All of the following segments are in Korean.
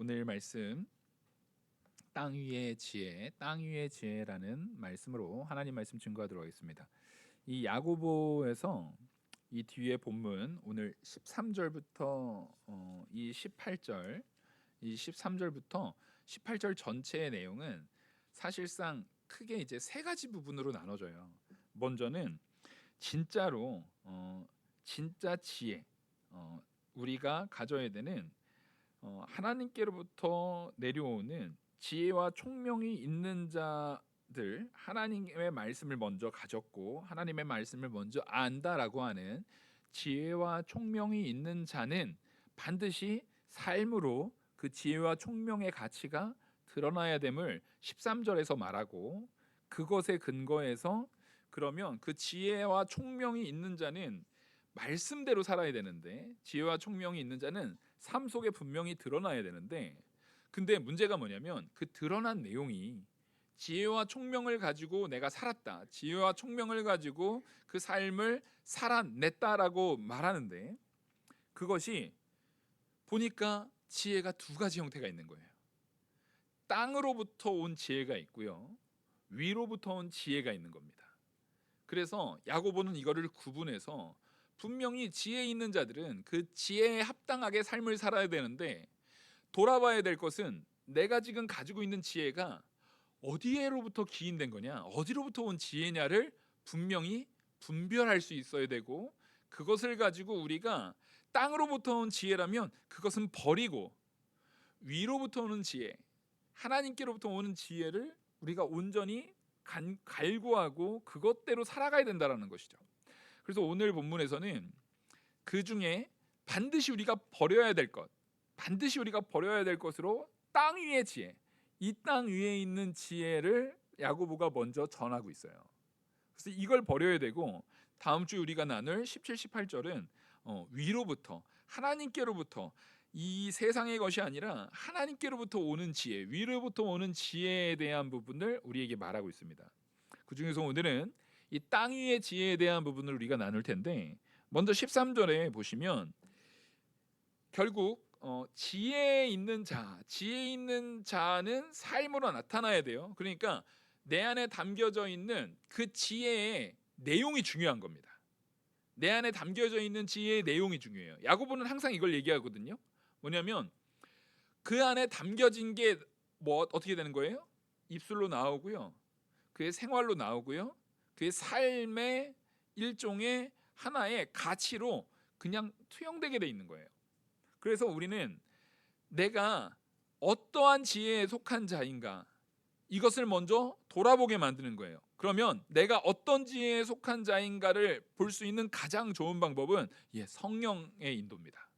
오늘 말씀 땅 위의 지혜, 땅 위의 지혜라는 말씀으로 하나님 말씀 증거하도록 하겠습니다. 이 야고보에서 이 뒤에 본문 오늘 13절부터 이 18절, 이 13절부터 18절 전체의 내용은 사실상 크게 이제 세 가지 부분으로 나눠져요. 먼저는 진짜로 진짜 지혜, 우리가 가져야 되는 하나님께로부터 내려오는 지혜와 총명이 있는 자들, 하나님의 말씀을 먼저 가졌고 하나님의 말씀을 먼저 안다라고 하는 지혜와 총명이 있는 자는 반드시 삶으로 그 지혜와 총명의 가치가 드러나야 됨을 13절에서 말하고, 그것에 근거해서 그러면 그 지혜와 총명이 있는 자는 말씀대로 살아야 되는데, 지혜와 총명이 있는 자는 삶 속에 분명히 드러나야 되는데, 근데 문제가 뭐냐면 그 드러난 내용이 지혜와 총명을 가지고 내가 살았다, 지혜와 총명을 가지고 그 삶을 살아냈다라고 말하는데, 그것이 보니까 지혜가 두 가지 형태가 있는 거예요. 땅으로부터 온 지혜가 있고요, 위로부터 온 지혜가 있는 겁니다. 그래서 야고보는 이거를 구분해서 분명히 지혜 있는 자들은 그 지혜에 합당하게 삶을 살아야 되는데, 돌아봐야 될 것은 내가 지금 가지고 있는 지혜가 어디에로부터 기인된 거냐, 어디로부터 온 지혜냐를 분명히 분별할 수 있어야 되고, 그것을 가지고 우리가 땅으로부터 온 지혜라면 그것은 버리고 위로부터 오는 지혜, 하나님께로부터 오는 지혜를 우리가 온전히 갈구하고 그것대로 살아가야 된다는 것이죠. 그래서 오늘 본문에서는 그 중에 반드시 우리가 버려야 될 것, 반드시 우리가 버려야 될 것으로 땅 위의 지혜, 이 땅 위에 있는 지혜를 야고보가 먼저 전하고 있어요. 그래서 이걸 버려야 되고, 다음 주 우리가 나눌 17, 18절은 위로부터, 하나님께로부터, 이 세상의 것이 아니라 하나님께로부터 오는 지혜, 위로부터 오는 지혜에 대한 부분을 우리에게 말하고 있습니다. 그 중에서 오늘은 이 땅 위의 지혜에 대한 부분을 우리가 나눌 텐데, 먼저 13절에 보시면 결국 지혜 있는 자, 지혜 있는 자는 삶으로 나타나야 돼요. 그러니까 내 안에 담겨져 있는 그 지혜의 내용이 중요한 겁니다. 내 안에 담겨져 있는 지혜의 내용이 중요해요. 야고보는 항상 이걸 얘기하거든요. 뭐냐면 그 안에 담겨진 게 어떻게 되는 거예요? 입술로 나오고요, 그의 생활로 나오고요, 그의 삶의 일종의 하나의 가치로 그냥 투영되게 돼 있는 거예요. 그래서 우리는 내가 어떠한 지혜에 속한 자인가, 이것을 먼저 돌아보게 만드는 거예요. 그러면 내가 어떤 지혜에 속한 자인가를 볼 수 있는 가장 좋은 방법은 성령의 인도입니다.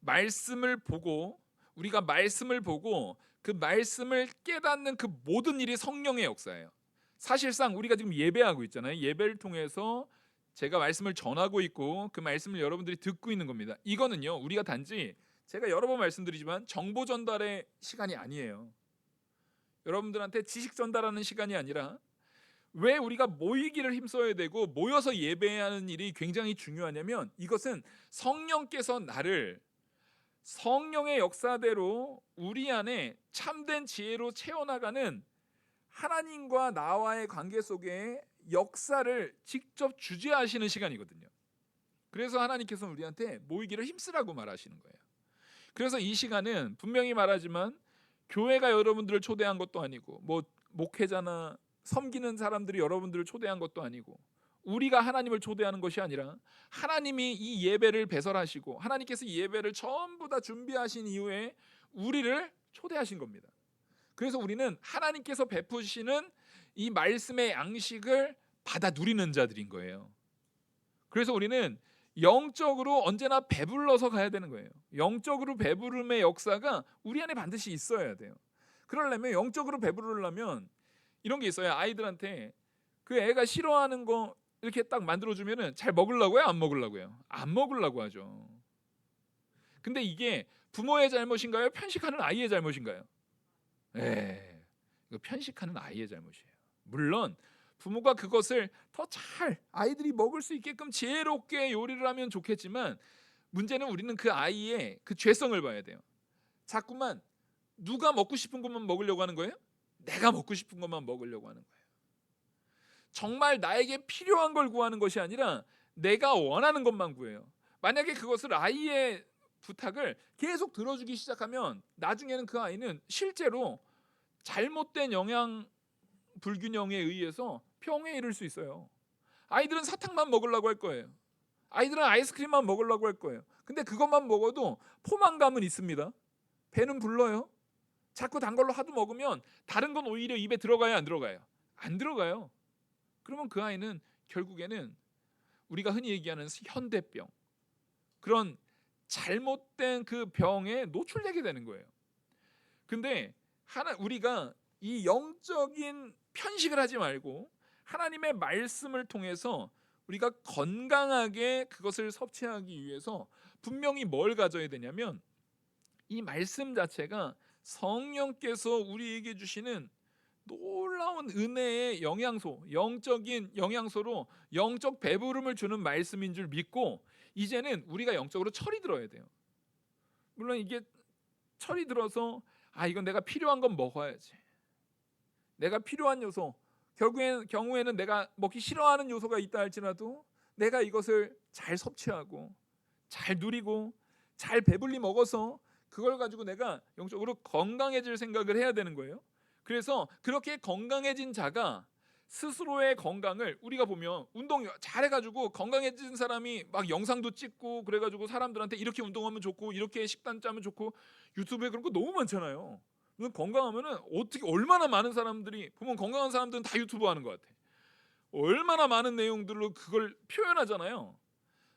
말씀을 보고, 우리가 말씀을 보고 그 말씀을 깨닫는 그 모든 일이 성령의 역사예요. 사실상 우리가 지금 예배하고 있잖아요. 예배를 통해서 제가 말씀을 전하고 있고 그 말씀을 여러분들이 듣고 있는 겁니다. 이거는요, 우리가 단지, 제가 여러 번 말씀드리지만, 정보 전달의 시간이 아니에요. 여러분들한테 지식 전달하는 시간이 아니라, 왜 우리가 모이기를 힘써야 되고 모여서 예배하는 일이 굉장히 중요하냐면, 이것은 성령께서 나를 성령의 역사대로 우리 안에 참된 지혜로 채워나가는 하나님과 나와의 관계 속에 역사를 직접 주재하시는 시간이거든요. 그래서 하나님께서는 우리한테 모이기를 힘쓰라고 말하시는 거예요. 그래서 이 시간은 분명히 말하지만 교회가 여러분들을 초대한 것도 아니고, 목회자나 섬기는 사람들이 여러분들을 초대한 것도 아니고, 우리가 하나님을 초대하는 것이 아니라 하나님이 이 예배를 배설하시고 하나님께서 이 예배를 전부 다 준비하신 이후에 우리를 초대하신 겁니다. 그래서 우리는 하나님께서 베푸시는 이 말씀의 양식을 받아 누리는 자들인 거예요. 그래서 우리는 영적으로 언제나 배불러서 가야 되는 거예요. 영적으로 배부름의 역사가 우리 안에 반드시 있어야 돼요. 그러려면, 영적으로 배부르려면 이런 게 있어요. 아이들한테 그 애가 싫어하는 거 이렇게 딱 만들어주면은 잘 먹으려고요, 안 먹으려고요? 안 먹으려고 하죠. 근데 이게 부모의 잘못인가요? 편식하는 아이의 잘못인가요? 이거 편식하는 아이의 잘못이에요. 물론 부모가 그것을 더 잘 아이들이 먹을 수 있게끔 지혜롭게 요리를 하면 좋겠지만, 문제는 우리는 그 아이의 그 죄성을 봐야 돼요. 자꾸만 누가 먹고 싶은 것만 먹으려고 하는 거예요? 내가 먹고 싶은 것만 먹으려고 하는 거예요. 정말 나에게 필요한 걸 구하는 것이 아니라 내가 원하는 것만 구해요. 만약에 그것을 아이의 부탁을 계속 들어주기 시작하면 나중에는 그 아이는 실제로 잘못된 영양 불균형에 의해서 병에 이를 수 있어요. 아이들은 사탕만 먹으려고 할 거예요. 아이들은 아이스크림만 먹으려고 할 거예요. 근데 그것만 먹어도 포만감은 있습니다. 배는 불러요. 자꾸 단 걸로 하도 먹으면 다른 건 오히려 입에 들어가요, 안 들어가요? 안 들어가요. 그러면 그 아이는 결국에는 우리가 흔히 얘기하는 현대병, 그런 잘못된 그 병에 노출되게 되는 거예요. 근데 우리가 이 영적인 편식을 하지 말고 하나님의 말씀을 통해서 우리가 건강하게 그것을 섭취하기 위해서 분명히 뭘 가져야 되냐면 이 말씀 자체가 성령께서 우리에게 주시는 놀라운 은혜의 영양소, 영적인 영양소로 영적 배부름을 주는 말씀인 줄 믿고 이제는 우리가 영적으로 철이 들어야 돼요. 물론 이게 철이 들어서 이건 내가 필요한 건 먹어야지. 내가 필요한 요소, 경우에는 내가 먹기 싫어하는 요소가 있다 할지라도 내가 이것을 잘 섭취하고 잘 누리고 잘 배불리 먹어서 그걸 가지고 내가 영적으로 건강해질 생각을 해야 되는 거예요. 그래서 그렇게 건강해진 자가 스스로의 건강을, 우리가 보면 운동 잘해가지고 건강해진 사람이 막 영상도 찍고 그래가지고 사람들한테 이렇게 운동하면 좋고 이렇게 식단 짜면 좋고 유튜브에 그런 거 너무 많잖아요. 건강하면은 어떻게 얼마나 많은 사람들이 보면 건강한 사람들은 다 유튜브 하는 것 같아. 얼마나 많은 내용들로 그걸 표현하잖아요.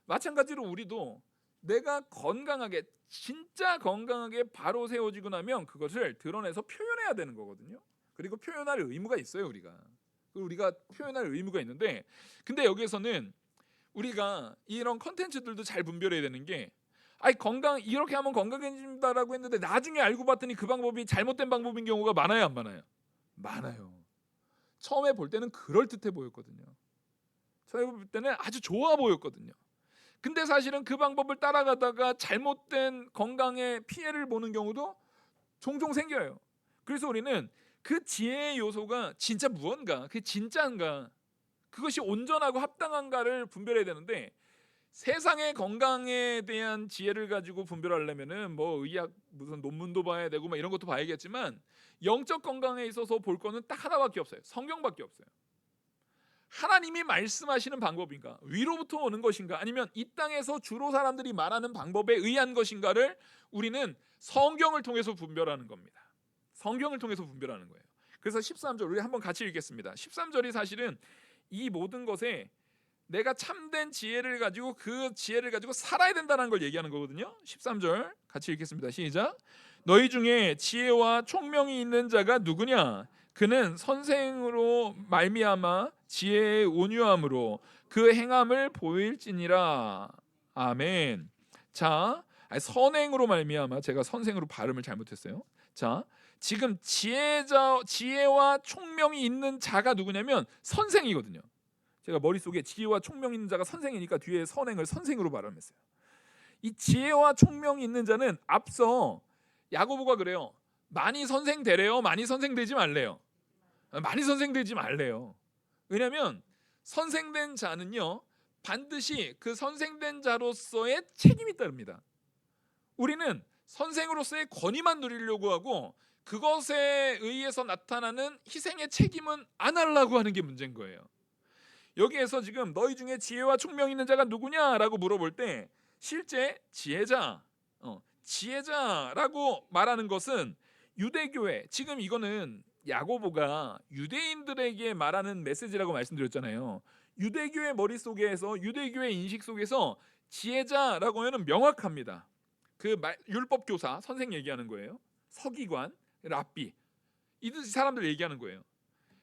마찬가지로 우리도 내가 건강하게, 진짜 건강하게 바로 세워지고 나면 그것을 드러내서 표현해야 되는 거거든요. 그리고 표현할 의무가 있어요. 우리가 표현할 의무가 있는데, 근데 여기에서는 우리가 이런 컨텐츠들도 잘 분별해야 되는 게, 건강 이렇게 하면 건강해진다라고 했는데 나중에 알고 봤더니 그 방법이 잘못된 방법인 경우가 많아요, 안 많아요? 많아요. 처음에 볼 때는 그럴듯해 보였거든요. 처음에 볼 때는 아주 좋아 보였거든요. 근데 사실은 그 방법을 따라가다가 잘못된 건강에 피해를 보는 경우도 종종 생겨요. 그래서 우리는 그 지혜의 요소가 진짜 무언가, 그게 진짜인가, 그것이 온전하고 합당한가를 분별해야 되는데, 세상의 건강에 대한 지혜를 가지고 분별하려면은 뭐 의학 무슨 논문도 봐야 되고 막 이런 것도 봐야겠지만, 영적 건강에 있어서 볼 거는 딱 하나밖에 없어요. 성경밖에 없어요. 하나님이 말씀하시는 방법인가, 위로부터 오는 것인가, 아니면 이 땅에서 주로 사람들이 말하는 방법에 의한 것인가를 우리는 성경을 통해서 분별하는 겁니다. 성경을 통해서 분별하는 거예요. 그래서 13절 우리 한번 같이 읽겠습니다. 13절이 사실은 이 모든 것에 내가 참된 지혜를 가지고 그 지혜를 가지고 살아야 된다는 걸 얘기하는 거거든요. 13절 같이 읽겠습니다. 시작. 너희 중에 지혜와 총명이 있는 자가 누구냐? 그는 선생으로 말미암아 지혜의 온유함으로 그 행함을 보일지니라. 아멘. 자, 선행으로 말미암아, 제가 선생으로 발음을 잘못했어요. 자, 지금 지혜와 총명이 있는 자가 누구냐면 선생이거든요. 제가 머릿속에 지혜와 총명이 있는 자가 선생이니까 뒤에 선행을 선생으로 발음했어요. 이 지혜와 총명이 있는 자는 앞서 야고보가 그래요. 많이 선생 되래요? 많이 선생 되지 말래요? 많이 선생 되지 말래요. 왜냐하면 선생된 자는요, 반드시 그 선생된 자로서의 책임이 따릅니다. 우리는 선생으로서의 권위만 누리려고 하고 그것에 의해서 나타나는 희생의 책임은 안 하려고 하는 게 문제인 거예요. 여기에서 지금 너희 중에 지혜와 총명이 있는 자가 누구냐라고 물어볼 때 실제 지혜자라고 말하는 것은 유대교회, 지금 이거는 야고보가 유대인들에게 말하는 메시지라고 말씀드렸잖아요. 유대교의 머릿속에서, 유대교의 인식 속에서 지혜자라고 하면 명확합니다. 그 율법교사, 선생 얘기하는 거예요. 서기관, 랍비, 이 사람들 얘기하는 거예요.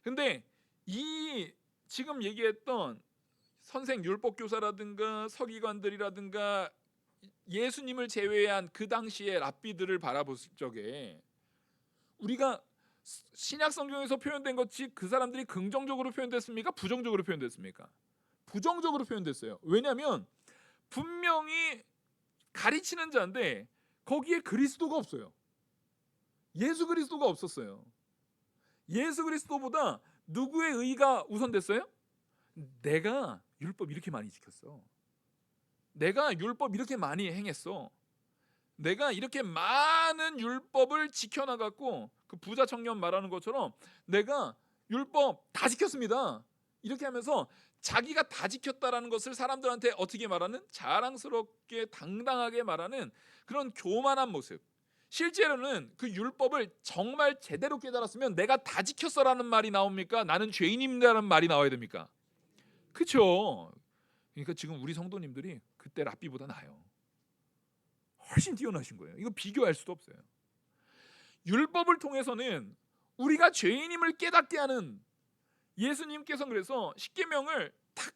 근데 이 지금 얘기했던 선생 율법교사라든가 서기관들이라든가 예수님을 제외한 그 당시의 랍비들을 바라볼 적에 우리가 신약 성경에서 표현된 것이 그 사람들이 긍정적으로 표현됐습니까? 부정적으로 표현됐습니까? 부정적으로 표현됐어요. 왜냐하면 분명히 가르치는 자인데 거기에 그리스도가 없어요. 예수 그리스도가 없었어요. 예수 그리스도보다 누구의 의가 우선됐어요? 내가 율법 이렇게 많이 지켰어. 내가 율법 이렇게 많이 행했어. 내가 이렇게 많은 율법을 지켜나갔고, 그 부자 청년 말하는 것처럼 내가 율법 다 지켰습니다. 이렇게 하면서 자기가 다 지켰다라는 것을 사람들한테 어떻게 말하는, 자랑스럽게 당당하게 말하는 그런 교만한 모습. 실제로는 그 율법을 정말 제대로 깨달았으면 내가 다 지켰어라는 말이 나옵니까? 나는 죄인입니다라는 말이 나와야 됩니까? 그렇죠. 그러니까 지금 우리 성도님들이 그때 랍비보다 나아요. 훨씬 뛰어나신 거예요. 이거 비교할 수도 없어요. 율법을 통해서는 우리가 죄인임을 깨닫게 하는, 예수님께서 그래서 십계명을 딱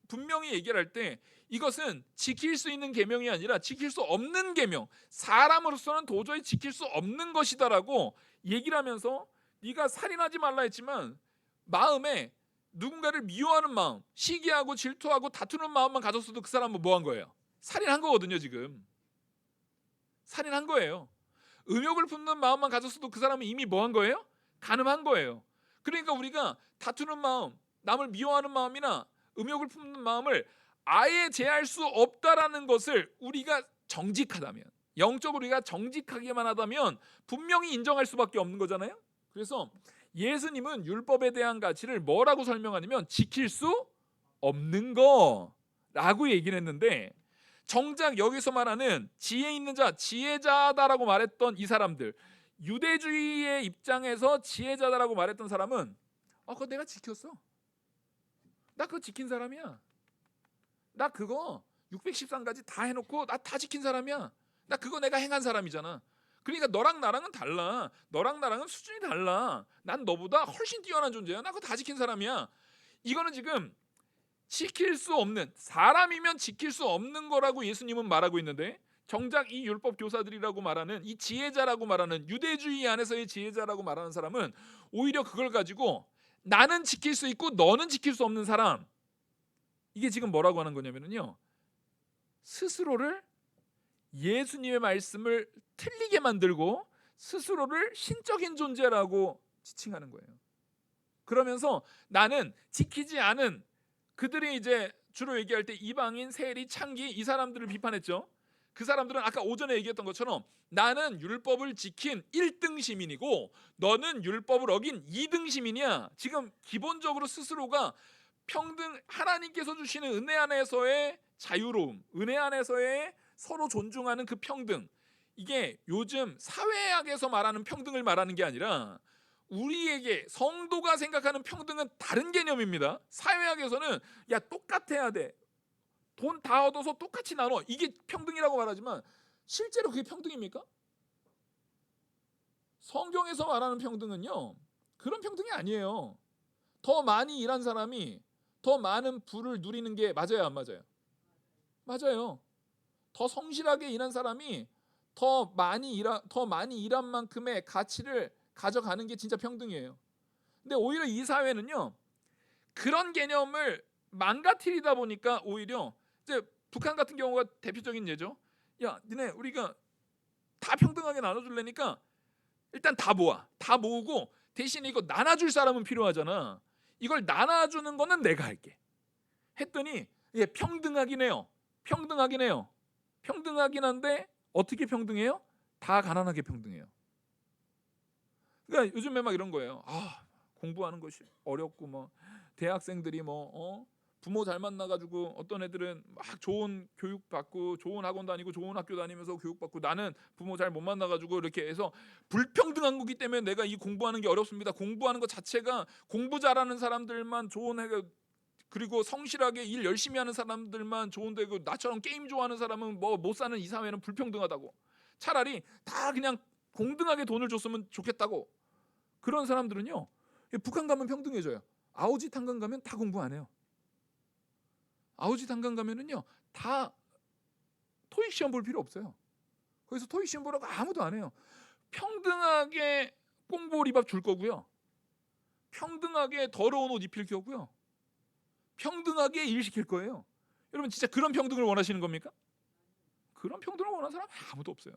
분명히 얘기할 때 이것은 지킬 수 있는 계명이 아니라 지킬 수 없는 계명, 사람으로서는 도저히 지킬 수 없는 것이다라고 얘기를 하면서, 네가 살인하지 말라 했지만 마음에 누군가를 미워하는 마음, 시기하고 질투하고 다투는 마음만 가졌어도 그 사람은 뭐 한 거예요? 살인한 거거든요. 지금 살인한 거예요. 음욕을 품는 마음만 가졌어도 그 사람은 이미 뭐 한 거예요? 간음한 거예요. 그러니까 우리가 다투는 마음, 남을 미워하는 마음이나 음욕을 품는 마음을 아예 제할 수 없다라는 것을 우리가 정직하다면, 영적으로 우리가 정직하게만 하다면 분명히 인정할 수밖에 없는 거잖아요. 그래서 예수님은 율법에 대한 가치를 뭐라고 설명하냐면 지킬 수 없는 거라고 얘기를 했는데, 정작 여기서 말하는 지혜 있는 자, 지혜자다라고 말했던 이 사람들, 유대주의의 입장에서 지혜자다라고 말했던 사람은 그거 내가 지켰어. 나 그거 지킨 사람이야. 나 그거 613가지 다 해놓고 나 다 지킨 사람이야. 나 그거 내가 행한 사람이잖아. 그러니까 너랑 나랑은 달라. 너랑 나랑은 수준이 달라. 난 너보다 훨씬 뛰어난 존재야. 나 그거 다 지킨 사람이야. 이거는 지금 지킬 수 없는, 사람이면 지킬 수 없는 거라고 예수님은 말하고 있는데, 정작 이 율법 교사들이라고 말하는, 이 지혜자라고 말하는, 유대주의 안에서의 지혜자라고 말하는 사람은 오히려 그걸 가지고 나는 지킬 수 있고 너는 지킬 수 없는 사람, 이게 지금 뭐라고 하는 거냐면요, 스스로를, 예수님의 말씀을 틀리게 만들고 스스로를 신적인 존재라고 지칭하는 거예요. 그러면서 나는 지키지 않은, 그들이 이제 주로 얘기할 때 이방인, 세리, 창기, 이 사람들을 비판했죠. 그 사람들은 아까 오전에 얘기했던 것처럼 나는 율법을 지킨 1등 시민이고 너는 율법을 어긴 2등 시민이야. 지금 기본적으로 스스로가 평등, 하나님께서 주시는 은혜 안에서의 자유로움, 은혜 안에서의 서로 존중하는 그 평등, 이게 요즘 사회학에서 말하는 평등을 말하는 게 아니라 우리에게 성도가 생각하는 평등은 다른 개념입니다. 사회학에서는 야 똑같아야 돼, 돈 다 얻어서 똑같이 나눠, 이게 평등이라고 말하지만 실제로 그게 평등입니까? 성경에서 말하는 평등은요, 그런 평등이 아니에요. 더 많이 일한 사람이 더 많은 부를 누리는 게 맞아요, 안 맞아요? 맞아요. 더 성실하게 일한 사람이 더 많이 일한 만큼의 가치를 가져가는 게 진짜 평등이에요. 근데 오히려 이 사회는요, 그런 개념을 망가뜨리다 보니까 오히려 이제 북한 같은 경우가 대표적인 예죠. 야, 니네 우리가 다 평등하게 나눠줄래니까 일단 다 모아, 다 모으고 대신에 이거 나눠줄 사람은 필요하잖아. 이걸 나눠주는 거는 내가 할게. 했더니 예, 평등하긴 해요. 평등하긴 해요. 평등하긴 한데 어떻게 평등해요? 다 가난하게 평등해요. 그러니까 요즘에 막 이런 거예요. 공부하는 것이 어렵고 뭐 대학생들이 부모 잘 만나가지고 어떤 애들은 막 좋은 교육 받고 좋은 학원 다니고 좋은 학교 다니면서 교육 받고, 나는 부모 잘 못 만나가지고 이렇게 해서 불평등한 거기 때문에 내가 이 공부하는 게 어렵습니다. 공부하는 것 자체가, 공부 잘하는 사람들만 좋은 애가, 그리고 성실하게 일 열심히 하는 사람들만 좋은데 그 나처럼 게임 좋아하는 사람은 뭐 못 사는 이 사회는 불평등하다고. 차라리 다 그냥 공등하게 돈을 줬으면 좋겠다고. 그런 사람들은요, 북한 가면 평등해져요. 아오지 탄광 가면 다 공부 안 해요. 아오지 탄광 가면은요, 다 토익 시험 볼 필요 없어요. 거기서 토익 시험 보라고 아무도 안 해요. 평등하게 꽁보리밥 줄 거고요, 평등하게 더러운 옷 입힐 거고요, 평등하게 일 시킬 거예요. 여러분 진짜 그런 평등을 원하시는 겁니까? 그런 평등을 원하는 사람 아무도 없어요.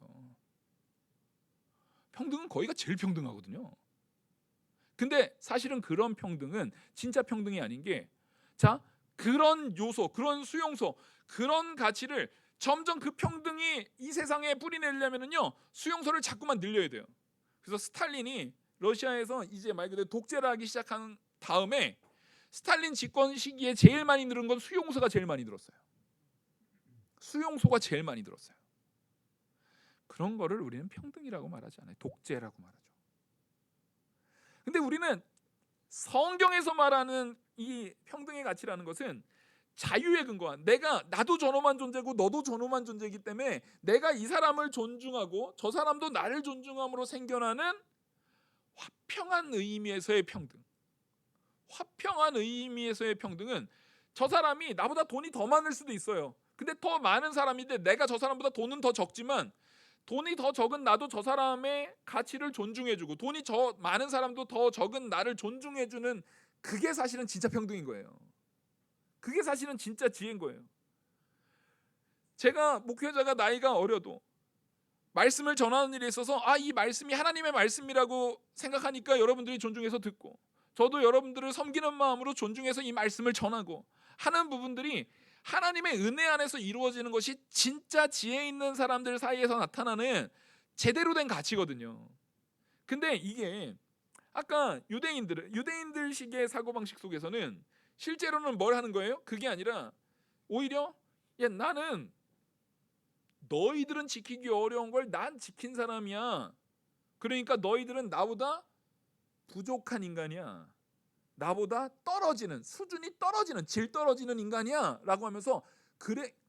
평등은 거기가 제일 평등하거든요. 근데 사실은 그런 평등은 진짜 평등이 아닌 게, 자, 그런 요소, 그런 수용소, 그런 가치를 점점 그 평등이 이 세상에 뿌리내려면은요, 수용소를 자꾸만 늘려야 돼요. 그래서 스탈린이 러시아에서 이제 말 그대로 독재를 하기 시작한 다음에 스탈린 집권 시기에 제일 많이 늘은 건 수용소가 제일 많이 늘었어요. 수용소가 제일 많이 늘었어요. 그런 거를 우리는 평등이라고 말하지 않아요. 독재라고 말하죠. 근데 우리는 성경에서 말하는 이 평등의 가치라는 것은 자유에 근거한, 나도 저놈한 존재고 너도 저놈한 존재이기 때문에 내가 이 사람을 존중하고 저 사람도 나를 존중함으로 생겨나는 화평한 의미에서의 평등. 화평한 의미에서의 평등은 저 사람이 나보다 돈이 더 많을 수도 있어요. 근데 더 많은 사람인데 내가 저 사람보다 돈은 더 적지만 돈이 더 적은 나도 저 사람의 가치를 존중해주고 돈이 더 많은 사람도 더 적은 나를 존중해주는, 그게 사실은 진짜 평등인 거예요. 그게 사실은 진짜 지혜인 거예요. 제가 목회자가 나이가 어려도 말씀을 전하는 일에 있어서 이 말씀이 하나님의 말씀이라고 생각하니까 여러분들이 존중해서 듣고, 저도 여러분들을 섬기는 마음으로 존중해서 이 말씀을 전하고 하는 부분들이 하나님의 은혜 안에서 이루어지는 것이 진짜 지혜 있는 사람들 사이에서 나타나는 제대로 된 가치거든요. 근데 이게 아까 유대인들식의 사고방식 속에서는 실제로는 뭘 하는 거예요? 그게 아니라 오히려 나는 너희들은 지키기 어려운 걸 난 지킨 사람이야. 그러니까 너희들은 나보다 부족한 인간이야. 나보다 떨어지는, 수준이 떨어지는, 질 떨어지는 인간이야 라고 하면서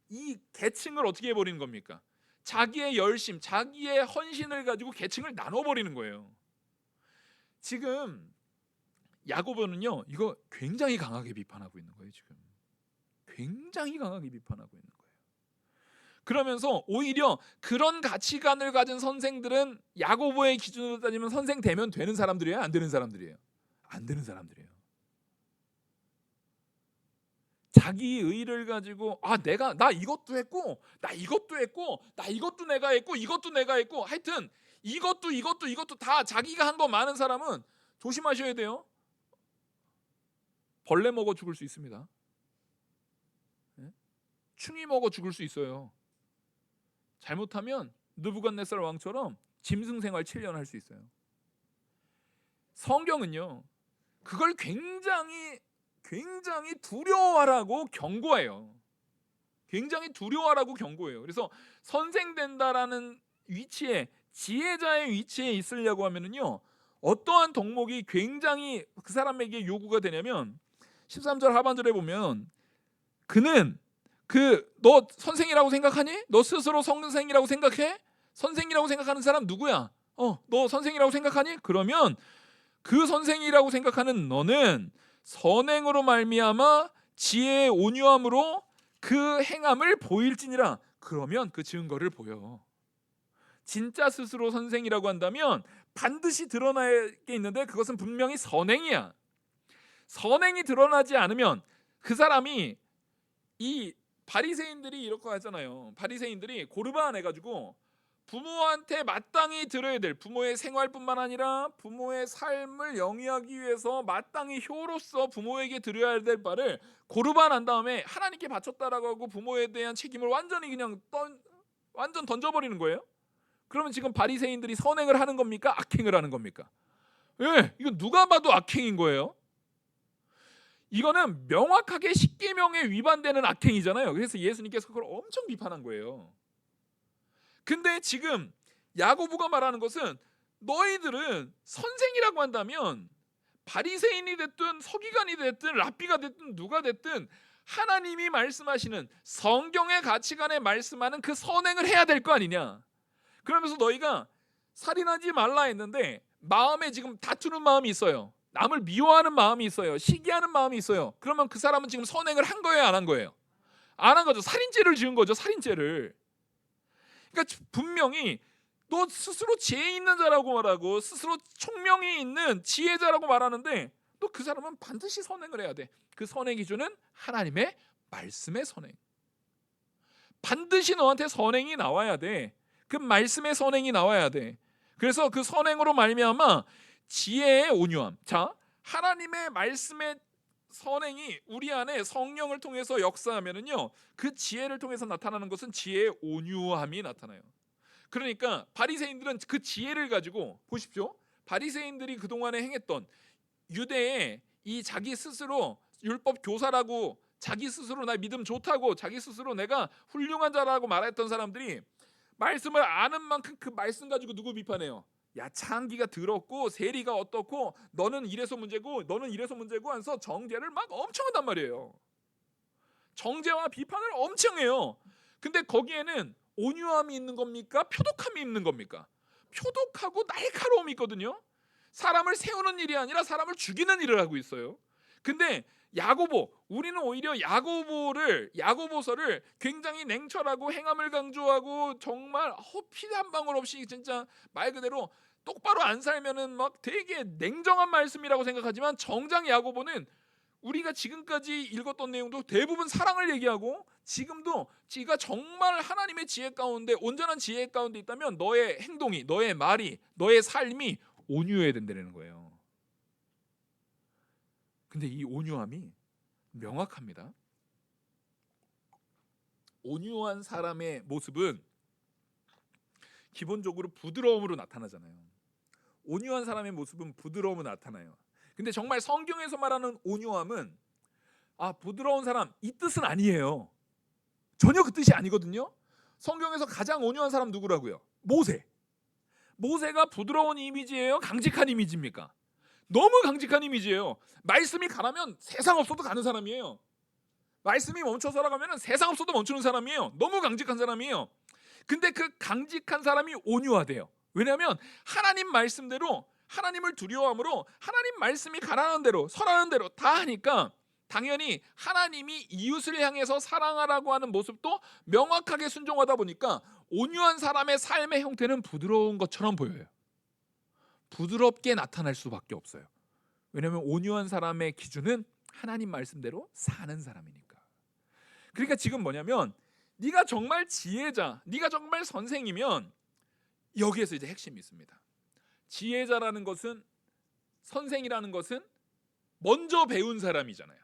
이 계층을 어떻게 해버리는 겁니까? 자기의 열심, 자기의 헌신을 가지고 계층을 나눠버리는 거예요. 지금 야고보는요, 이거 굉장히 강하게 비판하고 있는 거예요. 지금 굉장히 강하게 비판하고 있는 거예요. 그러면서 오히려 그런 가치관을 가진 선생들은 야고보의 기준으로 따지면 선생 되면 되는 사람들이에요? 안 되는 사람들이에요? 안 되는 사람들이에요. 자기 의를 가지고 나 이것도 했고 나 이것도 했고 나 이것도 내가 했고 이것도 내가 했고, 하여튼 이것도 다 자기가 한 거 많은 사람은 조심하셔야 돼요. 벌레 먹어 죽을 수 있습니다. 충이 먹어 죽을 수 있어요. 잘못하면 느부갓네살 왕처럼 짐승 생활 7년 할 수 있어요. 성경은요, 그걸 굉장히 두려워하라고 경고해요. 굉장히 두려워하라고 경고해요. 그래서 선생 된다라는 위치에, 지혜자의 위치에 있으려고 하면은요, 어떠한 덕목이 굉장히 그 사람에게 요구가 되냐면 13절 하반절에 보면 그는 너 선생이라고 생각하니? 너 스스로 선생이라고 생각해? 선생이라고 생각하는 사람 누구야? 너 선생이라고 생각하니? 그러면 그 선생이라고 생각하는 너는 선행으로 말미암아 지혜의 온유함으로 그 행함을 보일지니라. 그러면 그 증거를 보여. 진짜 스스로 선생이라고 한다면 반드시 드러날 게 있는데 그것은 분명히 선행이야. 선행이 드러나지 않으면 그 사람이, 이 바리새인들이 이렇게 하잖아요. 바리새인들이 고르반 해가지고 부모한테 마땅히 드려야 될, 부모의 생활뿐만 아니라 부모의 삶을 영위하기 위해서 마땅히 효로서 부모에게 드려야 될 바를 고르반 한 다음에 하나님께 바쳤다라고 하고 부모에 대한 책임을 완전히 그냥 완전 던져버리는 거예요. 그러면 지금 바리새인들이 선행을 하는 겁니까? 악행을 하는 겁니까? 이건 누가 봐도 악행인 거예요. 이거는 명확하게 십계명에 위반되는 악행이잖아요. 그래서 예수님께서 그걸 엄청 비판한 거예요. 근데 지금 야고보가 말하는 것은 너희들은 선생이라고 한다면 바리새인이 됐든 서기관이 됐든 랍비가 됐든 누가 됐든 하나님이 말씀하시는 성경의 가치관에 말씀하는 그 선행을 해야 될 거 아니냐. 그러면서 너희가 살인하지 말라 했는데 마음에 지금 다투는 마음이 있어요. 남을 미워하는 마음이 있어요. 시기하는 마음이 있어요. 그러면 그 사람은 지금 선행을 한 거예요, 안 한 거예요? 안 한 거죠. 살인죄를 지은 거죠. 살인죄를. 그러니까 분명히 너 스스로 지혜 있는 자라고 말하고 스스로 총명이 있는 지혜자라고 말하는데 너 그 사람은 반드시 선행을 해야 돼. 그 선행 기준은 하나님의 말씀의 선행. 반드시 너한테 선행이 나와야 돼. 그 말씀의 선행이 나와야 돼. 그래서 그 선행으로 말미암아 지혜의 온유함. 자, 하나님의 말씀의 선행이 우리 안에 성령을 통해서 역사하면은요, 그 지혜를 통해서 나타나는 것은 지혜의 온유함이 나타나요. 그러니까 바리새인들은 그 지혜를 가지고 보십시오. 바리새인들이 그동안에 행했던 유대의 이 자기 스스로 율법 교사라고 자기 스스로 나 믿음 좋다고 자기 스스로 내가 훌륭한 자라고 말했던 사람들이 말씀을 아는 만큼 그 말씀 가지고 누구 비판해요? 야, 창기가 더럽고 세리가 어떻고 너는 이래서 문제고 너는 이래서 문제고 하면서 정죄를 막 엄청 한단 말이에요. 정죄와 비판을 엄청 해요. 근데 거기에는 온유함이 있는 겁니까? 표독함이 있는 겁니까? 표독하고 날카로움이 있거든요. 사람을 세우는 일이 아니라 사람을 죽이는 일을 하고 있어요. 근데 야고보, 우리는 오히려 야고보서를 굉장히 냉철하고 행함을 강조하고 정말 피도 한 방울 없이 진짜 말 그대로 똑바로 안 살면은 막 되게 냉정한 말씀이라고 생각하지만 정작 야고보는 우리가 지금까지 읽었던 내용도 대부분 사랑을 얘기하고 지금도 지가 정말 하나님의 지혜 가운데 온전한 지혜 가운데 있다면 너의 행동이, 너의 말이, 너의 삶이 온유해야 된다는 거예요. 근데 이 온유함이 명확합니다. 온유한 사람의 모습은 기본적으로 부드러움으로 나타나잖아요. 온유한 사람의 모습은 부드러움으로 나타나요. 근데 정말 성경에서 말하는 온유함은 부드러운 사람 이 뜻은 아니에요. 전혀 그 뜻이 아니거든요. 성경에서 가장 온유한 사람 누구라고요? 모세. 모세가 부드러운 이미지예요? 강직한 이미지입니까? 너무 강직한 이미지예요. 말씀이 가라면 세상 없어도 가는 사람이에요. 말씀이 멈춰서라 가면 세상 없어도 멈추는 사람이에요. 너무 강직한 사람이에요. 근데 그 강직한 사람이 온유하대요. 왜냐하면 하나님 말씀대로 하나님을 두려워함으로 하나님 말씀이 가라는 대로 설하는 대로 다 하니까 당연히 하나님이 이웃을 향해서 사랑하라고 하는 모습도 명확하게 순종하다 보니까 온유한 사람의 삶의 형태는 부드러운 것처럼 보여요. 부드럽게 나타날 수밖에 없어요. 왜냐하면 온유한 사람의 기준은 하나님 말씀대로 사는 사람이니까. 그러니까 지금 뭐냐면 네가 정말 지혜자, 네가 정말 선생이면 여기에서 이제 핵심이 있습니다. 지혜자라는 것은, 선생이라는 것은 먼저 배운 사람이잖아요.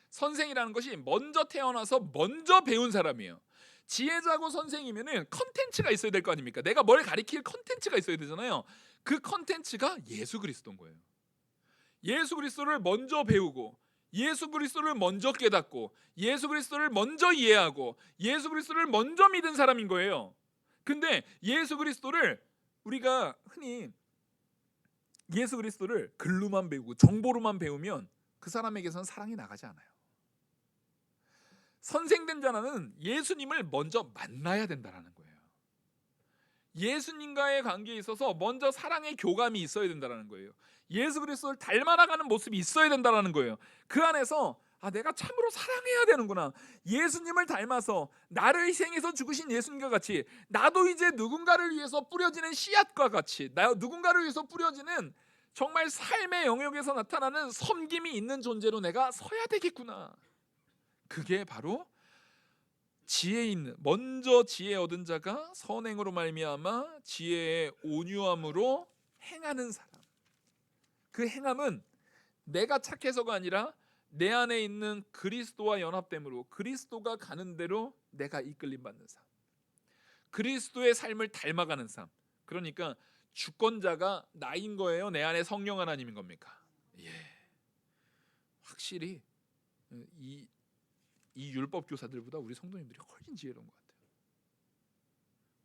선생이라는 것이 먼저 태어나서 먼저 배운 사람이에요. 지혜자고 선생이면은 컨텐츠가 있어야 될 거 아닙니까? 내가 뭘 가리킬 컨텐츠가 있어야 되잖아요. 그 컨텐츠가 예수 그리스도인 거예요. 예수 그리스도를 먼저 배우고 예수 그리스도를 먼저 깨닫고 예수 그리스도를 먼저 이해하고 예수 그리스도를 먼저 믿은 사람인 거예요. 근데 예수 그리스도를 우리가 흔히 예수 그리스도를 글로만 배우고 정보로만 배우면 그 사람에게서는 사랑이 나가지 않아요. 선생된 자는 예수님을 먼저 만나야 된다는 거예요. 예수님과의 관계에 있어서 먼저 사랑의 교감이 있어야 된다는 거예요. 예수 그리스도를 닮아나가는 모습이 있어야 된다는 거예요. 그 안에서 내가 참으로 사랑해야 되는구나. 예수님을 닮아서 나를 희생해서 죽으신 예수님과 같이 나도 이제 누군가를 위해서 뿌려지는 씨앗과 같이 누군가를 위해서 뿌려지는 정말 삶의 영역에서 나타나는 섬김이 있는 존재로 내가 서야 되겠구나. 그게 바로 지혜 있는, 먼저 지혜 얻은 자가 선행으로 말미암아 지혜의 온유함으로 행하는 사람. 그 행함은 내가 착해서가 아니라 내 안에 있는 그리스도와 연합됨으로 그리스도가 가는 대로 내가 이끌림 받는 삶. 그리스도의 삶을 닮아가는 삶. 그러니까 주권자가 나인 거예요? 내 안에 성령 하나님인 겁니까? 예. 확실히 이 율법 교사들보다 우리 성도님들이 훨씬 지혜로운 것 같아요.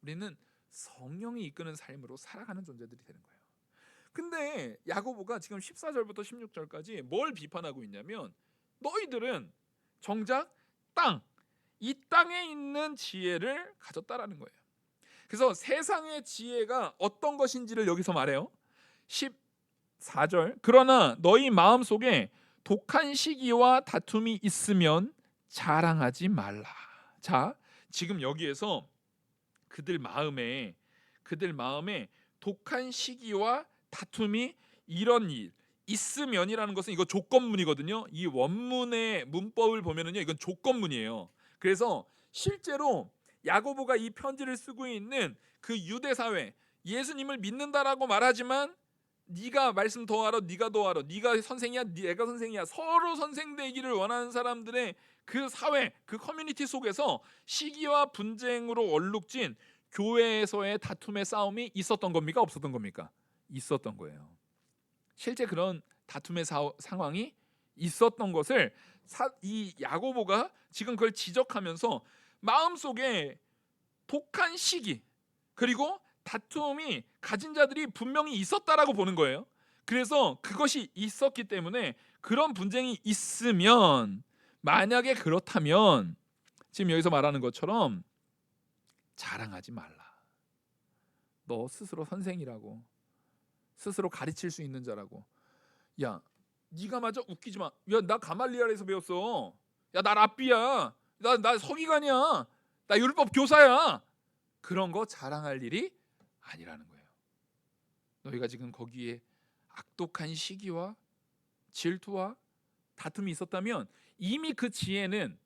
우리는 성령이 이끄는 삶으로 살아가는 존재들이 되는 거예요. 근데 야고보가 지금 14절부터 16절까지 뭘 비판하고 있냐면 너희들은 정작 이 땅에 있는 지혜를 가졌다라는 거예요. 그래서 세상의 지혜가 어떤 것인지를 여기서 말해요. 14절 그러나 너희 마음속에 독한 시기와 다툼이 있으면 자랑하지 말라. 자, 지금 여기에서 그들 마음에 독한 시기와 다툼이 이런 일 있으면이라는 것은 이거 조건문이거든요. 이 원문의 문법을 보면은요, 이건 조건문이에요. 그래서 실제로 야고보가 이 편지를 쓰고 있는 그 유대 사회, 예수님을 믿는다라고 말하지만 네가 말씀 더 알아, 네가 더 알아, 네가 선생이야, 내가 선생이야, 서로 선생되기를 원하는 사람들의 그 사회, 그 커뮤니티 속에서 시기와 분쟁으로 얼룩진 교회에서의 다툼의 싸움이 있었던 겁니까? 없었던 겁니까? 있었던 거예요. 실제 그런 다툼의 상황이 있었던 것을 이 야고보가 지금 그걸 지적하면서 마음속에 독한 시기 그리고 다툼이 가진 자들이 분명히 있었다라고 보는 거예요. 그래서 그것이 있었기 때문에 그런 분쟁이 있으면, 만약에 그렇다면 지금 여기서 말하는 것처럼 자랑하지 말라. 너 스스로 선생이라고, 스스로 가르칠 수 있는 자라고. 야, 네가 마저 웃기지 마. 야, 나 가말리엘에서 배웠어. 야, 나 랍비야. 나 서기관이야. 나 율법 교사야. 그런 거 자랑할 일이 아니라는 거예요. 너희가 지금 거기에 악독한 시기와 질투와 다툼이 있었다면 이미 그 지혜는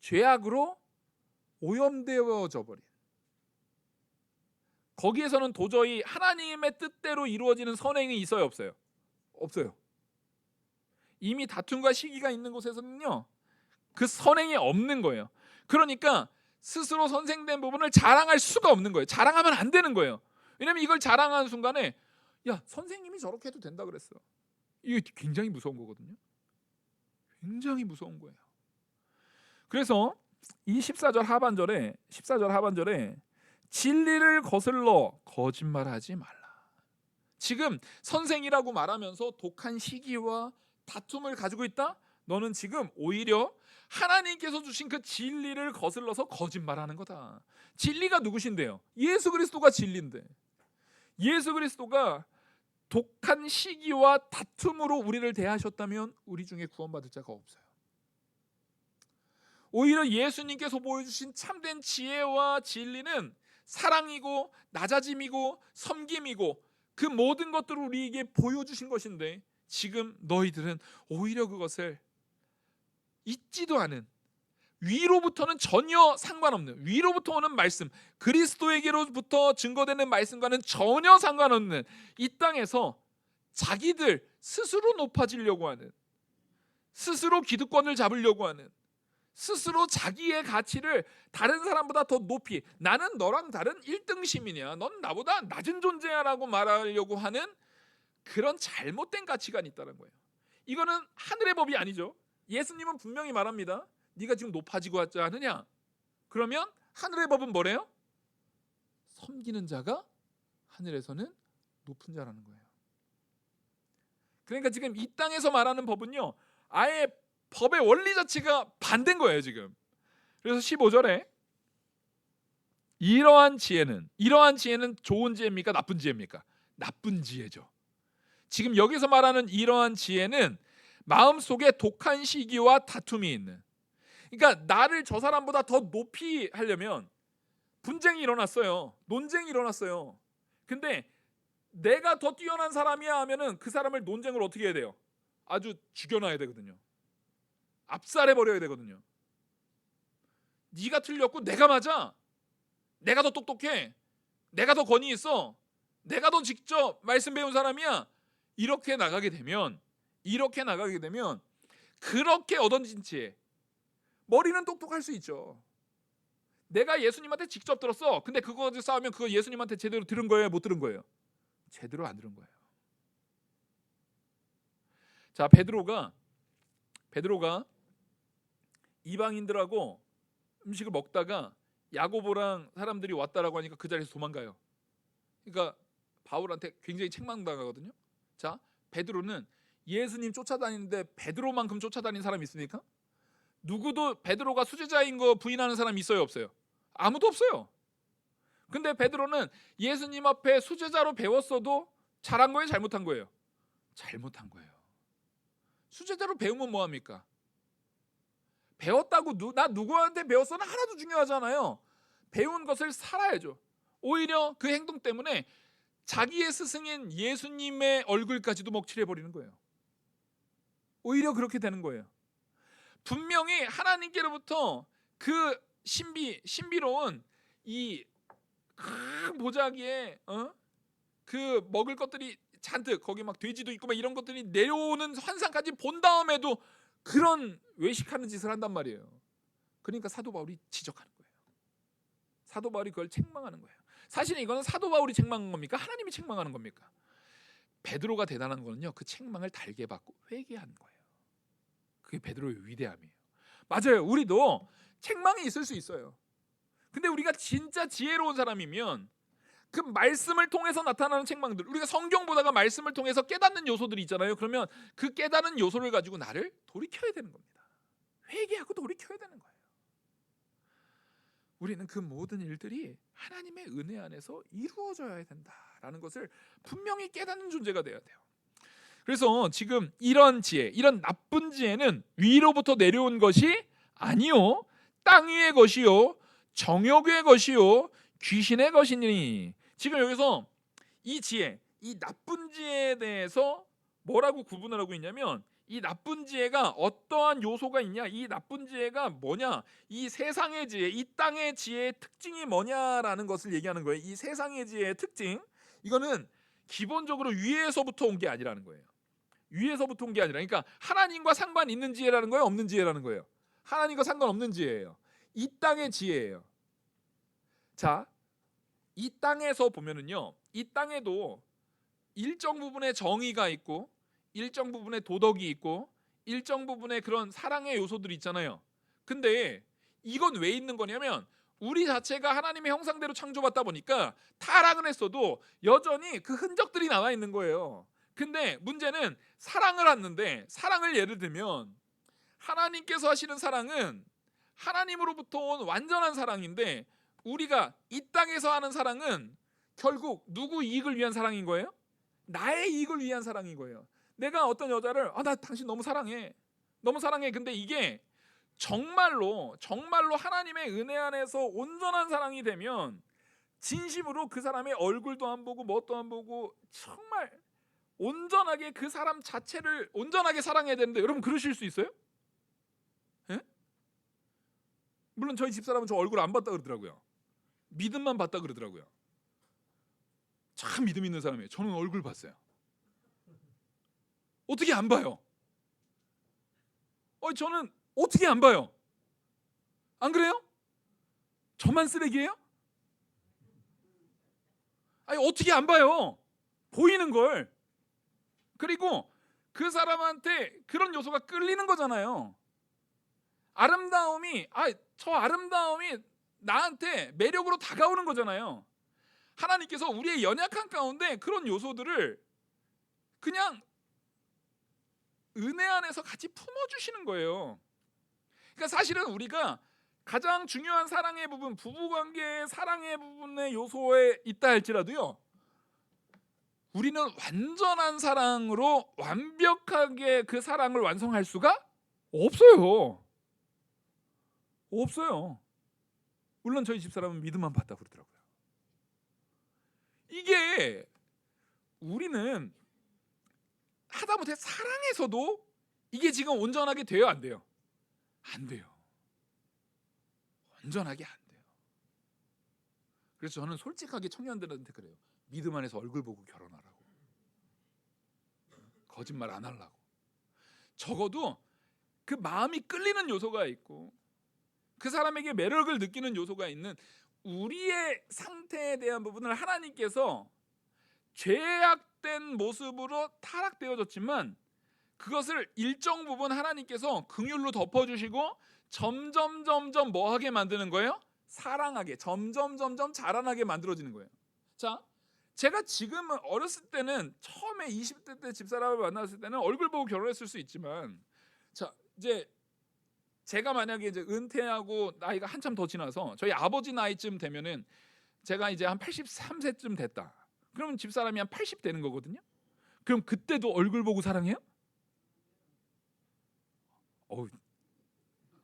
죄악으로 오염되어져 버린, 거기에서는 도저히 하나님의 뜻대로 이루어지는 선행이 있어요, 없어요? 없어요. 이미 다툼과 시기가 있는 곳에서는요, 그 선행이 없는 거예요. 그러니까 스스로 선생된 부분을 자랑할 수가 없는 거예요. 자랑하면 안 되는 거예요. 왜냐면 이걸 자랑하는 순간에 야, 선생님이 저렇게 해도 된다 그랬어. 이게 굉장히 무서운 거거든요. 굉장히 무서운 거예요. 그래서 이 14절 하반절에 진리를 거슬러 거짓말하지 말라. 지금 선생이라고 말하면서 독한 시기와 다툼을 가지고 있다? 너는 지금 오히려 하나님께서 주신 그 진리를 거슬러서 거짓말하는 거다. 진리가 누구신데요? 예수 그리스도가 진리인데, 예수 그리스도가 독한 시기와 다툼으로 우리를 대하셨다면 우리 중에 구원받을 자가 없어요. 오히려 예수님께서 보여주신 참된 지혜와 진리는 사랑이고 낮아짐이고 섬김이고 그 모든 것들을 우리에게 보여주신 것인데, 지금 너희들은 오히려 그것을 잊지도 않은, 위로부터는 전혀 상관없는, 위로부터 오는 말씀, 그리스도에게로부터 증거되는 말씀과는 전혀 상관없는 이 땅에서 자기들 스스로 높아지려고 하는, 스스로 기득권을 잡으려고 하는, 스스로 자기의 가치를 다른 사람보다 더 높이, 나는 너랑 다른 1등 시민이야, 넌 나보다 낮은 존재야 라고 말하려고 하는 그런 잘못된 가치관이 있다는 거예요. 이거는 하늘의 법이 아니죠. 예수님은 분명히 말합니다. 네가 지금 높아지고 하지 않느냐? 그러면 하늘의 법은 뭐래요? 섬기는 자가 하늘에서는 높은 자라는 거예요. 그러니까 지금 이 땅에서 말하는 법은요, 아예 법의 원리 자체가 반대인 거예요 지금. 그래서 15절에 이러한 지혜는 좋은 지혜입니까? 나쁜 지혜입니까? 나쁜 지혜죠. 지금 여기서 말하는 이러한 지혜는 마음속에 독한 시기와 다툼이 있는, 그러니까 나를 저 사람보다 더 높이 하려면 분쟁이 일어났어요. 논쟁이 일어났어요. 근데 내가 더 뛰어난 사람이야 하면은 그 사람을 논쟁을 어떻게 해야 돼요? 아주 죽여놔야 되거든요. 압살해버려야 되거든요. 네가 틀렸고 내가 맞아, 내가 더 똑똑해, 내가 더 권위 있어, 내가 더 직접 말씀 배운 사람이야, 이렇게 나가게 되면 그렇게 얻어진 지혜, 머리는 똑똑할 수 있죠. 내가 예수님한테 직접 들었어. 근데 그거 가지고 싸우면 그거 예수님한테 제대로 들은 거예요, 못 들은 거예요? 제대로 안 들은 거예요. 자, 베드로가 이방인들하고 음식을 먹다가 야고보랑 사람들이 왔다라고 하니까 그 자리에서 도망가요. 그러니까 바울한테 굉장히 책망당하거든요. 자, 베드로는 예수님 쫓아다니는데 베드로만큼 쫓아다니는 사람이 있습니까? 누구도 베드로가 수제자인 거 부인하는 사람이 있어요, 없어요? 아무도 없어요. 근데 베드로는 예수님 앞에 수제자로 배웠어도 잘한 거예요, 잘못한 거예요? 잘못한 거예요. 수제자로 배우면 뭐합니까? 배웠다고 나 누구한테 배웠어는 하나도 중요하잖아요. 배운 것을 살아야죠. 오히려 그 행동 때문에 자기의 스승인 예수님의 얼굴까지도 먹칠해버리는 거예요. 오히려 그렇게 되는 거예요. 분명히 하나님께로부터 그 신비로운 이 큰 보자기에 그 먹을 것들이 잔뜩 거기 막 돼지도 있고 막 이런 것들이 내려오는 환상까지 본 다음에도 그런 외식하는 짓을 한단 말이에요. 그러니까 사도 바울이 지적하는 거예요. 사도 바울이 그걸 책망하는 거예요. 사실은 이거는 사도 바울이 책망한 겁니까? 하나님이 책망하는 겁니까? 베드로가 대단한 거는요, 그 책망을 달게 받고 회개하는 거예요. 그게 베드로의 위대함이에요. 맞아요. 우리도 책망이 있을 수 있어요. 근데 우리가 진짜 지혜로운 사람이면 그 말씀을 통해서 나타나는 책망들, 우리가 성경 보다가 말씀을 통해서 깨닫는 요소들이 있잖아요. 그러면 그 깨닫는 요소를 가지고 나를 돌이켜야 되는 겁니다. 회개하고 돌이켜야 되는 거예요. 우리는 그 모든 일들이 하나님의 은혜 안에서 이루어져야 된다라는 것을 분명히 깨닫는 존재가 되어야 돼요. 그래서 지금 이런 지혜, 이런 나쁜 지혜는 위로부터 내려온 것이 아니요 땅 위의 것이요 정욕의 것이요 귀신의 것이니. 지금 여기서 이 지혜, 이 나쁜 지혜에 대해서 뭐라고 구분을 하고 있냐면, 이 나쁜 지혜가 어떠한 요소가 있냐, 이 나쁜 지혜가 뭐냐, 이 세상의 지혜, 이 땅의 지혜의 특징이 뭐냐라는 것을 얘기하는 거예요. 이 세상의 지혜의 특징, 이거는 기본적으로 위에서부터 온 게 아니라는 거예요. 위에서부터 온 게 아니라, 그러니까 하나님과 상관 있는 지혜라는 거예요, 없는 지혜라는 거예요? 하나님과 상관없는 지혜예요. 이 땅의 지혜예요. 자, 이 땅에서 보면은요, 이 땅에도 일정 부분의 정의가 있고 일정 부분의 도덕이 있고 일정 부분의 그런 사랑의 요소들이 있잖아요. 근데 이건 왜 있는 거냐면, 우리 자체가 하나님의 형상대로 창조받다 보니까 타락은 했어도 여전히 그 흔적들이 남아 있는 거예요. 근데 문제는 사랑을 하는데, 사랑을 예를 들면 하나님께서 하시는 사랑은 하나님으로부터 온 완전한 사랑인데, 우리가 이 땅에서 하는 사랑은 결국 누구 이익을 위한 사랑인 거예요? 나의 이익을 위한 사랑인 거예요. 내가 어떤 여자를 나 당신 너무 사랑해, 너무 사랑해. 근데 이게 정말로 하나님의 은혜 안에서 온전한 사랑이 되면 진심으로 그 사람의 얼굴도 안 보고 뭣도 안 보고 정말 온전하게 그 사람 자체를 온전하게 사랑해야 되는데, 여러분 그러실 수 있어요? 예? 물론 저희 집사람은 저 얼굴 안 봤다 그러더라고요. 믿음만 봤다 그러더라고요. 참 믿음 있는 사람이에요. 저는 얼굴 봤어요. 어떻게 안 봐요? 저는 어떻게 안 봐요? 안 그래요? 저만 쓰레기예요? 아니 어떻게 안 봐요? 보이는 걸. 그리고 그 사람한테 그런 요소가 끌리는 거잖아요. 아름다움이 저 아름다움이 나한테 매력으로 다가오는 거잖아요. 하나님께서 우리의 연약한 가운데 그런 요소들을 그냥 은혜 안에서 같이 품어주시는 거예요. 그러니까 사실은 우리가 가장 중요한 사랑의 부분, 부부관계의 사랑의 부분의 요소에 있다 할지라도요, 우리는 완전한 사랑으로 완벽하게 그 사랑을 완성할 수가 없어요. 없어요. 물론 저희 집사람은 믿음만 봤다 그러더라고요. 이게 우리는 하다못해 사랑에서도 이게 지금 온전하게 돼요, 안 돼요? 안 돼요. 온전하게 안 돼요. 그래서 저는 솔직하게 청년들한테 그래요. 믿음 안에서 얼굴 보고 결혼하라고. 거짓말 안 하려고. 적어도 그 마음이 끌리는 요소가 있고 그 사람에게 매력을 느끼는 요소가 있는 우리의 상태에 대한 부분을 하나님께서 죄악된 모습으로 타락되어졌지만 그것을 일정 부분 하나님께서 긍휼로 덮어주시고 점점 뭐하게 만드는 거예요? 사랑하게, 점점 자라나게 만들어지는 거예요. 자, 제가 지금은 어렸을 때는 처음에 20대 때 집사람을 만났을 때는 얼굴 보고 결혼했을 수 있지만, 자 이제 제가 만약에 이제 은퇴하고 나이가 한참 더 지나서 저희 아버지 나이쯤 되면은 제가 이제 한 83세쯤 됐다. 그러면 집사람이 한 80 되는 거거든요. 그럼 그때도 얼굴 보고 사랑해요?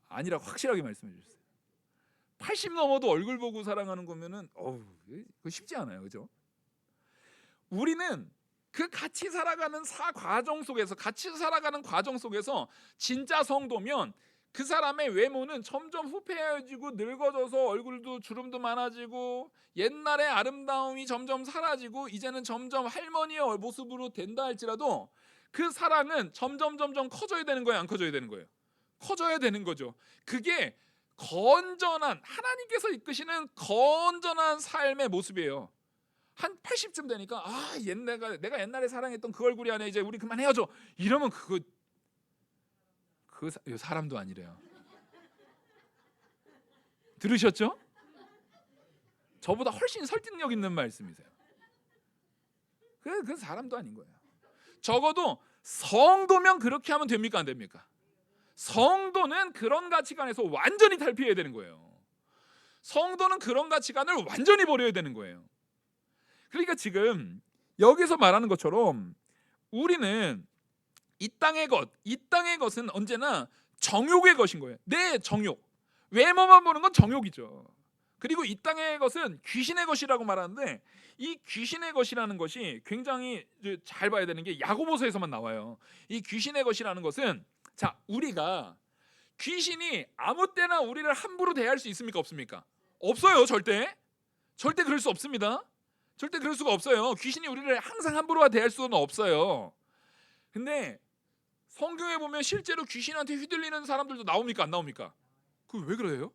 아니라 확실하게 말씀해 주셨어요. 80 넘어도 얼굴 보고 사랑하는 거면은 그거 쉽지 않아요, 그죠? 우리는 그 같이 살아가는 과정 속에서 진짜 성도면 그 사람의 외모는 점점 후패해지고 늙어져서 얼굴도 주름도 많아지고 옛날의 아름다움이 점점 사라지고 이제는 점점 할머니의 모습으로 된다 할지라도 그 사랑은 점점 커져야 되는 거예요, 안 커져야 되는 거예요? 커져야 되는 거죠. 그게 건전한 하나님께서 이끄시는 건전한 삶의 모습이에요. 한 80쯤 되니까 내가 옛날에 사랑했던 그 얼굴이 아니야, 이제 우리 그만 헤어져, 이러면 사람도 아니래요. 들으셨죠? 저보다 훨씬 설득력 있는 말씀이세요. 그 사람도 아닌 거예요. 적어도 성도면 그렇게 하면 됩니까, 안 됩니까? 성도는 그런 가치관에서 완전히 탈피해야 되는 거예요. 성도는 그런 가치관을 완전히 버려야 되는 거예요. 그러니까 지금 여기서 말하는 것처럼 우리는 이 땅의 것은 언제나 정욕의 것인 거예요. 내 정욕, 외모만 보는 건 정욕이죠. 그리고 이 땅의 것은 귀신의 것이라고 말하는데, 이 귀신의 것이라는 것이 굉장히 잘 봐야 되는 게 야고보서에서만 나와요. 이 귀신의 것이라는 것은, 자, 우리가 귀신이 아무 때나 우리를 함부로 대할 수 있습니까, 없습니까? 없어요. 절대 그럴 수 없습니다. 절대 그럴 수가 없어요. 귀신이 우리를 항상 함부로 대할 수는 없어요. 근데 성경에 보면 실제로 귀신한테 휘둘리는 사람들도 나옵니까, 안 나옵니까? 그 왜 그래요?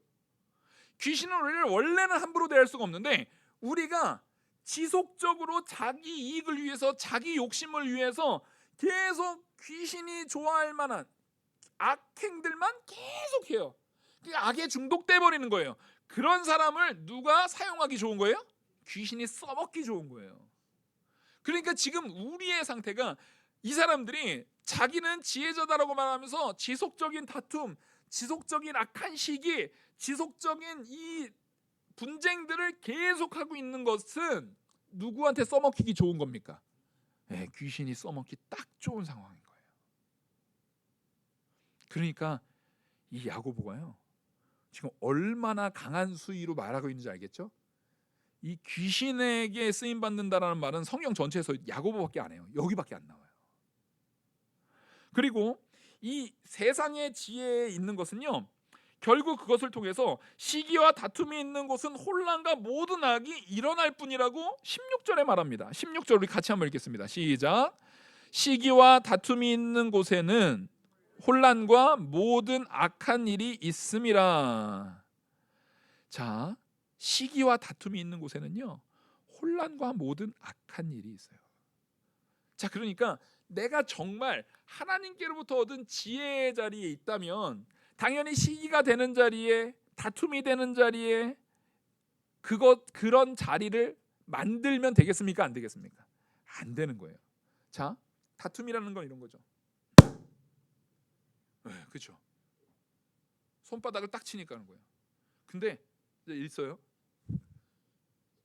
귀신은 우리를 원래는 함부로 대할 수가 없는데, 우리가 지속적으로 자기 이익을 위해서, 자기 욕심을 위해서 계속 귀신이 좋아할 만한 악행들만 계속해요. 악에 중독돼 버리는 거예요. 그런 사람을 누가 사용하기 좋은 거예요? 귀신이 써먹기 좋은 거예요. 그러니까 지금 우리의 상태가, 이 사람들이 자기는 지혜자다라고 말하면서 지속적인 다툼, 지속적인 악한 시기, 지속적인 이 분쟁들을 계속하고 있는 것은 누구한테 써먹히기 좋은 겁니까? 귀신이 써먹기 딱 좋은 상황인 거예요. 그러니까 이 야고보가요, 지금 얼마나 강한 수위로 말하고 있는지 알겠죠? 이 귀신에게 쓰임 받는다라는 말은 성경 전체에서 야고보밖에 안 해요. 여기밖에 안 나와요. 그리고 이 세상의 지혜에 있는 것은요, 결국 그것을 통해서 시기와 다툼이 있는 곳은 혼란과 모든 악이 일어날 뿐이라고 16절에 말합니다. 16절 우리 같이 한번 읽겠습니다. 시작. 시기와 다툼이 있는 곳에는 혼란과 모든 악한 일이 있음이라. 자, 시기와 다툼이 있는 곳에는요, 혼란과 모든 악한 일이 있어요. 자, 그러니까 내가 정말 하나님께로부터 얻은 지혜의 자리에 있다면 당연히 시기가 되는 자리에, 다툼이 되는 자리에 그런 자리를 만들면 되겠습니까, 안 되겠습니까? 안 되는 거예요. 자, 다툼이라는 건 이런 거죠. 그렇죠. 손바닥을 딱 치니까 하는 거예요. 근데 이제 있어요.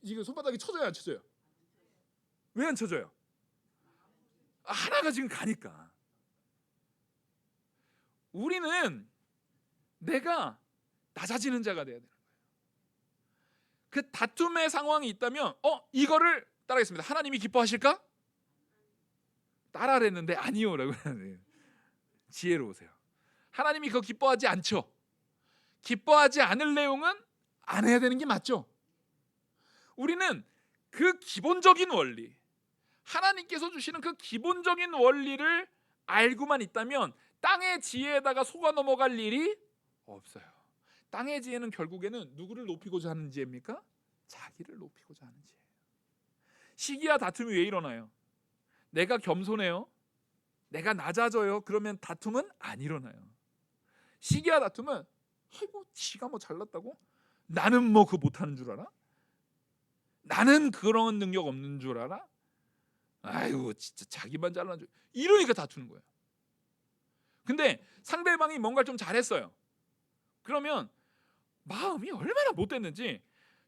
이거 손바닥이 쳐져요, 안 쳐져요? 왜 안 쳐져요? 하나가 지금 가니까. 우리는 내가 낮아지는 자가 돼야 되는 거예요. 그 다툼의 상황이 있다면 이거를 따라하겠습니다. 하나님이 기뻐하실까? 따라하랬는데 아니요라고 하네요. 지혜로우세요. 하나님이 그거 기뻐하지 않죠. 기뻐하지 않을 내용은 안 해야 되는 게 맞죠. 우리는 그 기본적인 원리, 하나님께서 주시는 그 기본적인 원리를 알고만 있다면 땅의 지혜에다가 속아 넘어갈 일이 없어요. 땅의 지혜는 결국에는 누구를 높이고자 하는 지혜입니까? 자기를 높이고자 하는 지혜예요. 시기와 다툼이 왜 일어나요? 내가 겸손해요, 내가 낮아져요, 그러면 다툼은 안 일어나요. 시기와 다툼은 지가 뭐 잘났다고? 나는 뭐 그거 못하는 줄 알아? 나는 그런 능력 없는 줄 알아? 아이고 진짜 자기만 잘난 줄, 이러니까 다투는 거예요. 근데 상대방이 뭔가를 좀 잘했어요. 그러면 마음이 얼마나 못됐는지,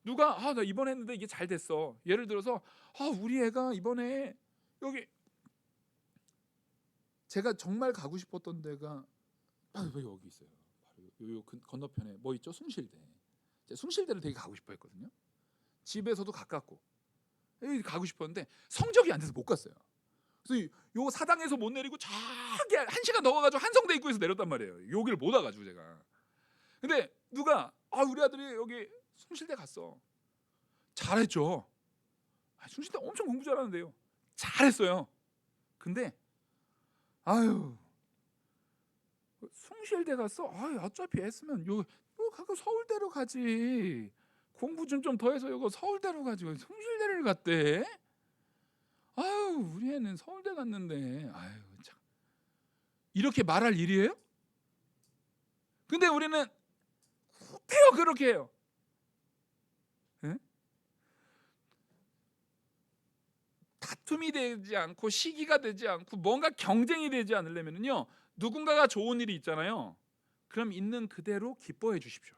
누가 나 이번에 했는데 이게 잘 됐어. 예를 들어서 우리 애가 이번에 여기, 제가 정말 가고 싶었던 데가 바로 여기 있어요. 바로 요 건너편에 뭐 있죠? 숭실대. 숭실대를 되게 가고 싶어 했거든요. 집에서도 가깝고 가고 싶었는데 성적이 안 돼서 못 갔어요. 그래서 요 사당에서 못 내리고 저기 1시간 더 가가지고 한성대 입구에서 내렸단 말이에요. 여기를 못 와가지고 제가. 근데 누가 우리 아들이 여기 숭실대 갔어. 잘했죠. 숭실대 엄청 공부 잘하는데요. 잘했어요. 근데 숭실대 갔어. 어차피 했으면 요 가고 서울대로 가지. 공부 좀 더 해서 요거 서울대로 가지. 숭실대를 갔대. 우리 애는 서울대 갔는데. 참. 이렇게 말할 일이에요? 근데 우리는 구태여 그렇게 해요. 예? 다툼이 되지 않고 시기가 되지 않고 뭔가 경쟁이 되지 않으려면요, 누군가가 좋은 일이 있잖아요. 그럼 있는 그대로 기뻐해 주십시오.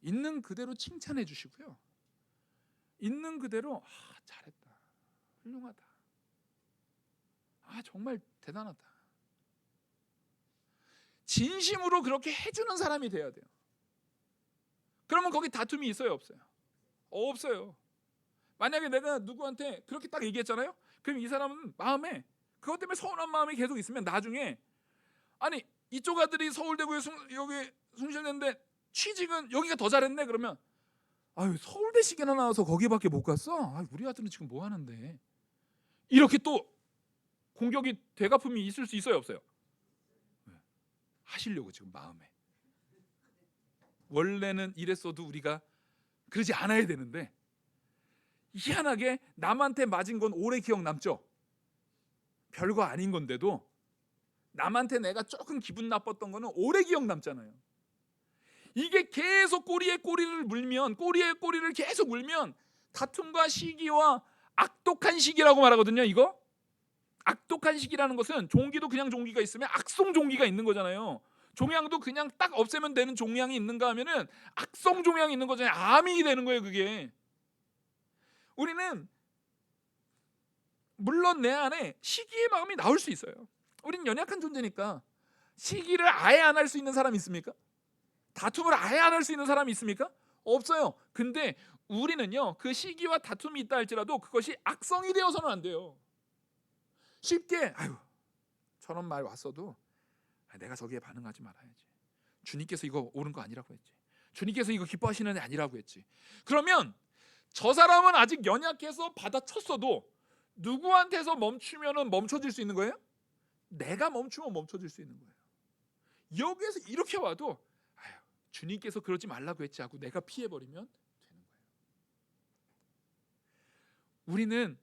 있는 그대로 칭찬해 주시고요. 있는 그대로 잘했다, 훌륭하다, 정말 대단하다. 진심으로 그렇게 해주는 사람이 돼야 돼요. 그러면 거기 다툼이 있어요, 없어요? 없어요. 만약에 내가 누구한테 그렇게 딱 얘기했잖아요. 그럼 이 사람은 마음에 그것 때문에 서운한 마음이 계속 있으면 나중에 이쪽 아들이 서울대고에 여기 숭실대인데 취직은 여기가 더 잘했네. 그러면 서울대식이나 나와서 거기밖에 못 갔어. 우리 아들은 지금 뭐 하는데? 이렇게 또 공격이 되갚음이 있을 수 있어요, 없어요? 하시려고 지금 마음에. 원래는 이랬어도 우리가 그러지 않아야 되는데 희한하게 남한테 맞은 건 오래 기억 남죠. 별거 아닌 건데도 남한테 내가 조금 기분 나빴던 거는 오래 기억 남잖아요. 이게 계속 꼬리에 꼬리를 물면, 꼬리에 꼬리를 계속 물면 다툼과 시기와 악독한 시기라고 말하거든요. 이거 악독한 시기라는 것은 종기도 그냥 종기가 있으면 악성 종기가 있는 거잖아요. 종양도 그냥 딱 없애면 되는 종양이 있는가 하면은 악성 종양이 있는 거잖아요. 암이 되는 거예요, 그게. 우리는 물론 내 안에 시기의 마음이 나올 수 있어요. 우린 연약한 존재니까. 시기를 아예 안 할 수 있는 사람이 있습니까? 다툼을 아예 안 할 수 있는 사람이 있습니까? 없어요. 근데 우리는요, 그 시기와 다툼이 있다 할지라도 그것이 악성이 되어서는 안 돼요. 쉽게 저런 말 왔어도 내가 저기에 반응하지 말아야지. 주님께서 이거 옳은 거 아니라고 했지. 주님께서 이거 기뻐하시는 애 아니라고 했지. 그러면 저 사람은 아직 연약해서 받아쳤어도 누구한테서 멈추면은 멈춰질 수 있는 거예요? 내가 멈추면 멈춰질 수 있는 거예요. 여기에서 이렇게 와도 주님께서 그러지 말라고 했지 하고 내가 피해버리면 되는 거예요. 우리는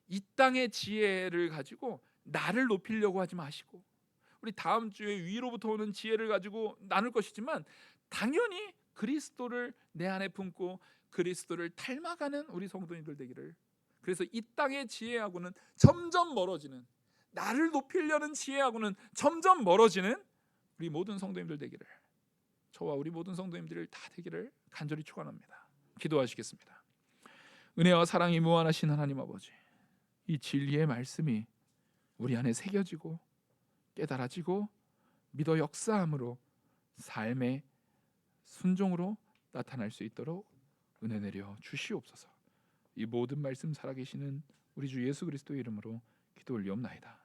이 땅의 지혜를 가지고 나를 높이려고 하지 마시고, 우리 다음 주에 위로부터 오는 지혜를 가지고 나눌 것이지만 당연히 그리스도를 내 안에 품고 그리스도를 닮아가는 우리 성도님들 되기를. 그래서 이 땅의 지혜하고는 점점 멀어지는, 나를 높이려는 지혜하고는 점점 멀어지는 우리 모든 성도님들 되기를, 저와 우리 모든 성도님들 다 되기를 간절히 축원합니다. 기도하시겠습니다. 은혜와 사랑이 무한하신 하나님 아버지, 이 진리의 말씀이 우리 안에 새겨지고 깨달아지고 믿어 역사함으로 삶의 순종으로 나타날 수 있도록 은혜 내려 주시옵소서. 이 모든 말씀 살아계시는 우리 주 예수 그리스도의 이름으로 기도 올리옵나이다.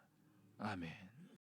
아멘.